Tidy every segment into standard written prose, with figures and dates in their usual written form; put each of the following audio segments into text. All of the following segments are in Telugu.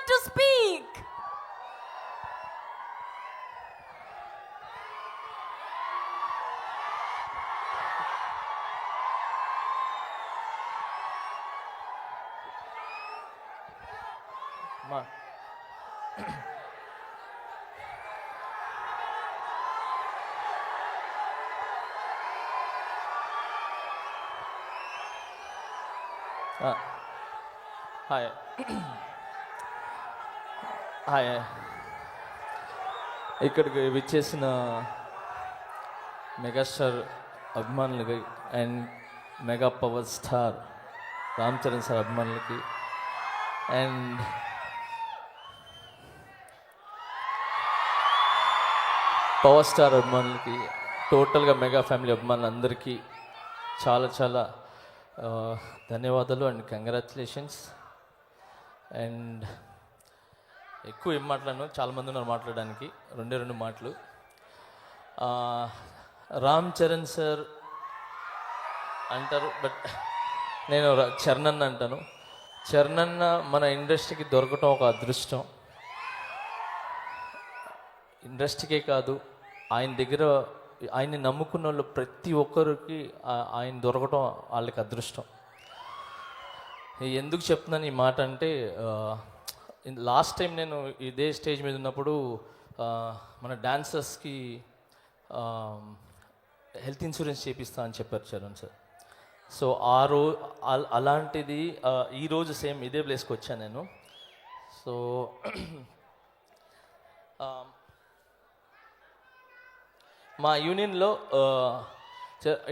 moment to speak. మా హాయ్ హాయ్ ఇక్కడికి విచ్చేసిన మెగాస్టార్ అభిమానులకి and mega power star Ram Charan sir అభిమానులకి అండ్ పవర్ స్టార్ అభిమానులకి టోటల్గా మెగా ఫ్యామిలీ అభిమానులందరికీ చాలా చాలా ధన్యవాదాలు అండ్ కంగ్రాచులేషన్స్. అండ్ ఎక్కువ ఏం మాట్లాడను, చాలామంది ఉన్నారు మాట్లాడడానికి. రెండు మాటలు. రామ్ చరణ్ సార్ అంటారు, బట్ నేను చరణ్ అన్న అంటాను. చరణ్ అన్న మన ఇండస్ట్రీకి దొరకటం ఒక అదృష్టం. ఇండస్ట్రీకే కాదు, ఆయన దగ్గర ఆయన్ని నమ్ముకున్న వాళ్ళు ప్రతి ఒక్కరికి ఆయన దొరకటం వాళ్ళకి అదృష్టం. ఎందుకు చెప్తున్నాను ఈ మాట అంటే, లాస్ట్ టైం నేను ఇదే స్టేజ్ మీద ఉన్నప్పుడు మన డాన్సర్స్కి హెల్త్ ఇన్సూరెన్స్ చేపిస్తా అని చెప్పారు చరణ్ సార్. సో అలాంటిది ఈరోజు సేమ్ ఇదే ప్లేస్కి వచ్చాను నేను. సో మా యూనియన్లో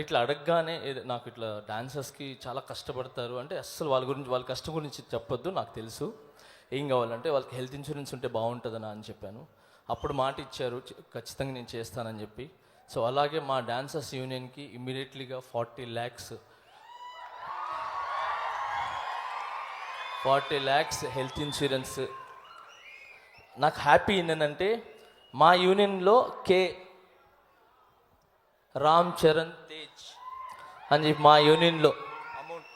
ఇట్లా అడగగానే నాకు ఇట్లా డాన్సర్స్కి చాలా కష్టపడతారు అంటే, అస్సలు వాళ్ళ కష్టం గురించి చెప్పొద్దు, నాకు తెలుసు. ఏం కావాలంటే వాళ్ళకి హెల్త్ ఇన్సూరెన్స్ ఉంటే బాగుంటుందని అని చెప్పాను. అప్పుడు మాట ఇచ్చారు, ఖచ్చితంగా నేను చేస్తానని చెప్పి. సో అలాగే మా డాన్సర్స్ యూనియన్కి ఇమ్మీడియట్లీగా 40 lakhs హెల్త్ ఇన్సూరెన్స్. నాకు హ్యాపీ ఏంటంటే మా యూనియన్లో రామ్ చరణ్ తేజ్ అని చెప్పి మా యూనియన్లో అమౌంట్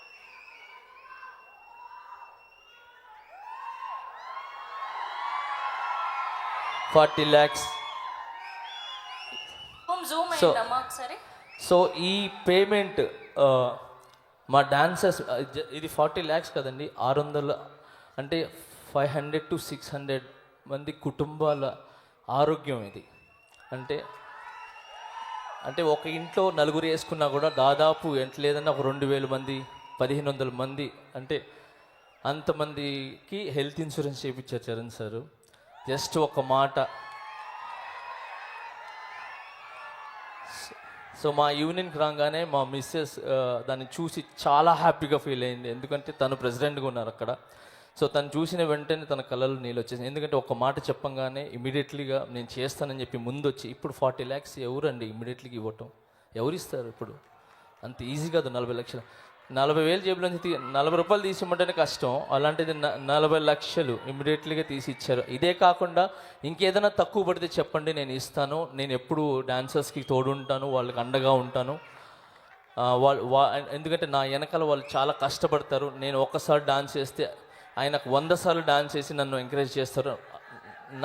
40 lakhs. సో ఈ పేమెంట్ మా డాన్సర్స్, ఇది 40 lakhs కదండి, 600 అంటే 500 to 600 మంది కుటుంబాల ఆరోగ్యం ఇది. అంటే ఒక ఇంట్లో నలుగురు వేసుకున్నా కూడా దాదాపు ఎంత లేదన్నా ఒక 2000 మంది, 1500 మంది, అంటే అంతమందికి హెల్త్ ఇన్సూరెన్స్ చేయించారు చరణ్ సారు. జస్ట్ ఒక మాట. సో మా యూనియన్కి రాగానే మా మిస్సెస్ దాన్ని చూసి చాలా హ్యాపీగా ఫీల్ అయింది. ఎందుకంటే తను ప్రెసిడెంట్గా ఉన్నారు అక్కడ. సో తను చూసిన వెంటనే తన కళ్ళలో నీళ్ళు వచ్చేసింది. ఎందుకంటే ఒక మాట చెప్పంగానే ఇమీడియట్లీగా నేను చేస్తానని చెప్పి ముందు వచ్చి, ఇప్పుడు 40 lakhs ఎవరండి ఇమీడియట్లీగా ఇవ్వటం? ఎవరు ఇస్తారు ఇప్పుడు? అంత ఈజీ కాదు. 40 లక్షలు, 40,000 జేబులో నుంచి 40 రూపాయలు తీసి ఇవ్వమంటేనే కష్టం, అలాంటిది 40 లక్షలు ఇమీడియట్లీగా తీసి ఇచ్చారు. ఇదే కాకుండా ఇంకేదైనా తక్కువ పడితే చెప్పండి, నేను ఇస్తాను. నేను ఎప్పుడు డాన్సర్స్కి తోడుంటాను, వాళ్ళకి అండగా ఉంటాను. ఎందుకంటే నా వెనకాల వాళ్ళు చాలా కష్టపడతారు. నేను ఒక్కసారి డాన్స్ చేస్తే ఆయనకు 100 సార్లు డాన్స్ చేసి నన్ను ఎంకరేజ్ చేస్తారు.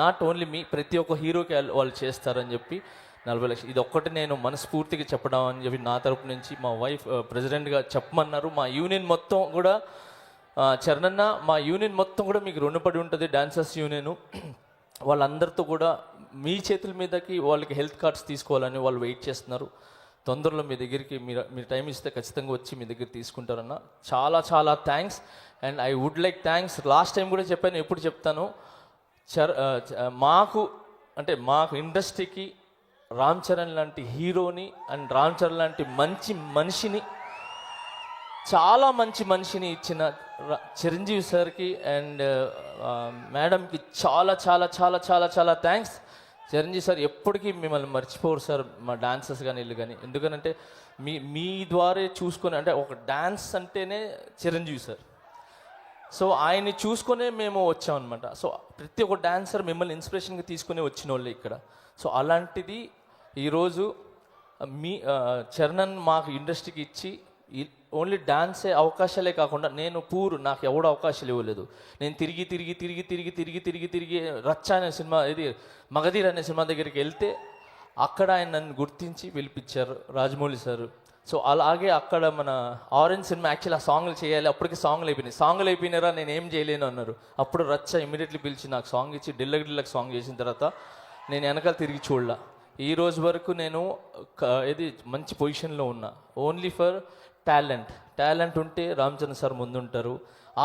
నాట్ ఓన్లీ మీ, ప్రతి ఒక్క హీరోకి వాళ్ళు చేస్తారని చెప్పి 40 లక్షలు. ఇది ఒక్కటి నేను మనస్ఫూర్తిగా చెప్పడం అని చెప్పి నా తరపు నుంచి మా వైఫ్ ప్రెసిడెంట్గా చెప్పమన్నారు. మా యూనియన్ మొత్తం కూడా చరణన్న, మా యూనియన్ మొత్తం కూడా మీకు రుణపడి ఉంటుంది. డాన్సర్స్ యూనియన్ వాళ్ళందరితో కూడా మీ చేతుల మీదకి వాళ్ళకి హెల్త్ కార్డ్స్ తీసుకోవాలని వాళ్ళు వెయిట్ చేస్తున్నారు. తొందరలో మీ దగ్గరికి మీరు టైం ఇస్తే ఖచ్చితంగా వచ్చి మీ దగ్గర తీసుకుంటారన్న. చాలా చాలా thanks. And I would like thanks, last time కూడా చెప్పాను, ఎప్పుడు చెప్తాను, మాకు ఇండస్ట్రీకి రామ్ చరణ్ లాంటి హీరోని అండ్ రామ్ చరణ్ లాంటి మంచి మనిషిని, చాలా మంచి మనిషిని ఇచ్చిన చిరంజీవి సార్కి అండ్ మేడంకి చాలా చాలా చాలా చాలా చాలా థ్యాంక్స్. చిరంజీవి సార్ ఎప్పటికీ మిమ్మల్ని మర్చిపోరు సార్, మా డాన్సర్స్ కానీ వీళ్ళు కానీ. ఎందుకనంటే మీ ద్వారా చూసుకొని, అంటే ఒక డాన్స్ అంటేనే చిరంజీవి సార్. సో ఆయన్ని చూసుకునే మేము వచ్చామన్నమాట. సో ప్రతి ఒక్క డాన్సర్ మిమ్మల్ని ఇన్స్పిరేషన్గా తీసుకుని వచ్చిన వాళ్ళు ఇక్కడ. సో అలాంటిది ఈరోజు చరణ్ మాకు ఇండస్ట్రీకి ఇచ్చి ఓన్లీ డాన్సే అవకాశాలే కాకుండా నేను నాకు ఎవడో అవకాశాలు ఇవ్వలేదు. నేను తిరిగి రచ్చ అనే సినిమా, ఇది మగధీర్ అనే సినిమా దగ్గరికి వెళ్తే అక్కడ ఆయన నన్ను గుర్తించి పిలిపించారు రాజమౌళి సార్. సో అలాగే అక్కడ మన ఆరెంజ్ సినిమా యాక్చువల్లీ ఆ సాంగ్లు చేయాలి, అప్పటికి సాంగ్లు అయిపోయినారా నేను ఏం చేయలేను అన్నారు. అప్పుడు రచ్చ ఇమీడియట్లీ పిలిచి నాకు సాంగ్ ఇచ్చి డిల్లక్ సాంగ్ చేసిన తర్వాత నేను వెనకాల తిరిగి చూడలా. ఈ రోజు వరకు నేను ఇది మంచి పొజిషన్లో ఉన్నా. ఓన్లీ ఫర్ టాలెంట్ ఉంటే రామ్ చరణ్ సార్ ముందుంటారు,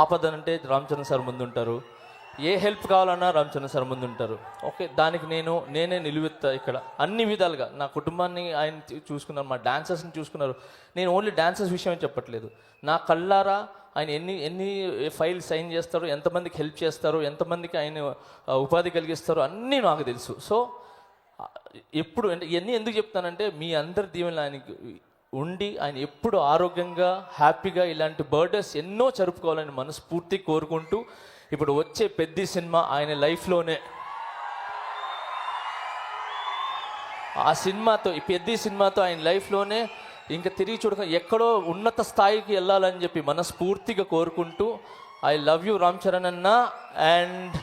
ఆపద అంటే రామ్ చరణ్ సార్ ముందుంటారు, ఏ హెల్ప్ కావాలన్నా రామ్ చరణ్ సార్ ముందుంటారు. ఓకే, దానికి నేనే నిలువెత్తా ఇక్కడ అన్ని విధాలుగా. నా కుటుంబాన్ని ఆయన చూసుకున్నారు, మా డాన్సర్స్ని చూసుకున్నారు. నేను ఓన్లీ డాన్సర్స్ విషయమే చెప్పట్లేదు, నా కళ్ళారా ఆయన ఎన్ని ఫైల్ సైన్ చేస్తారు, ఎంతమందికి హెల్ప్ చేస్తారు, ఎంతమందికి ఆయన ఉపాధి కలిగిస్తారు అన్నీ నాకు తెలుసు. సో ఎప్పుడు అంటే ఇవన్నీ ఎందుకు చెప్తానంటే మీ అందరి దీవెనలు ఆయనకి ఉండి ఆయన ఎప్పుడు ఆరోగ్యంగా హ్యాపీగా ఇలాంటి బర్త్డేస్ ఎన్నో జరుపుకోవాలని మనస్ఫూర్తి కోరుకుంటూ, ఇప్పుడు వచ్చే పెద్ద సినిమా ఆయన లైఫ్లోనే, ఆ సినిమాతో ఈ పెద్ద సినిమాతో ఆయన లైఫ్లోనే ఇంకా తిరిగి చూడక ఎక్కడో ఉన్నత స్థాయికి వెళ్ళాలని చెప్పి మనస్ఫూర్తిగా కోరుకుంటూ, I love you Ram Charan అన్న, and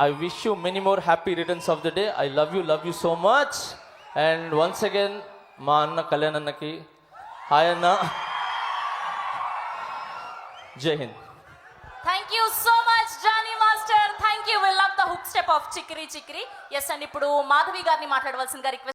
I wish you many more happy returns of the day. I love you so much. And once again, మా అన్న కళ్యాణ్ అన్నకి హాయ్ అన్న, జై Hind. Thank you so much, Johnny Master. Thank you. We love the hook step of Chikri Chikri. Yes, and ఇప్పుడు మాధవి గారిని మాట్లాడవలసిందిగా రిక్వెస్ట్